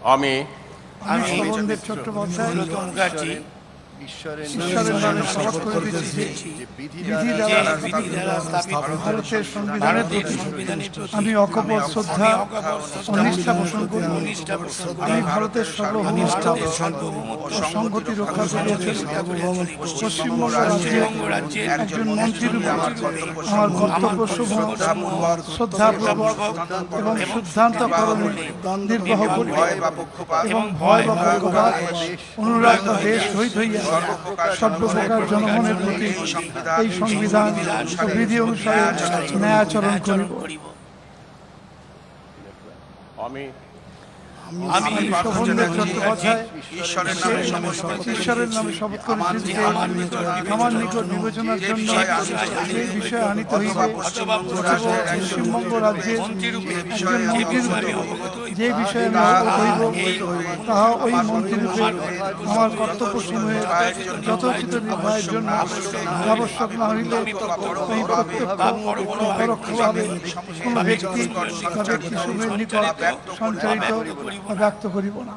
আমি শোভনদেব চট্টোপাধ্যায় ঈশ্বরের ঈশ্বরের নামে শপথ করিতেছি যে বিধি দ্বারা ভারতের সংবিধানের প্রতি আমি অকপট শ্রদ্ধা ও নিষ্ঠা পোষণ করি। আমি ভারতের সার্বভৌমত্ব ও সংহতি রক্ষা করিয়া পশ্চিমবঙ্গ রাজ্যের একজন মন্ত্রীরূপে আমার কর্তব্য সমূহ শ্রদ্ধাপূর্বক এবং সিদ্ধান্তকরণে নির্বাহ করি এবং ভয় বা পক্ষপাত অনুরাগ বা দেশ রহিত হইয়া সর্বপ্রকার জনগণের প্রতি এই সংবিধান ও বিধি অনুসারে ন্যায়াচরণ করিব। আমি শোভনদেব চট্টোপাধ্যায় ঈশ্বরের নামে শপথ করেছি যে আমার নিকট বিবেচনার জন্য সেই বিষয়ে আনিত হইবে পশ্চিমবঙ্গ রাজ্যের একজন মন্ত্রীরূপে যে বিষয়ে আমি অবগত হইব তাহা ওই মন্ত্রীরূপে আমার কর্তব্যসমূহের যথোচিত নির্বাহের জন্য আবশ্যক না হইলে আমি প্রত্যক্ষ পরোক্ষভাবে কোনো ব্যক্তি বা ব্যক্তিসমূহের নিকট সঞ্চারিত ব্যক্ত করিব না।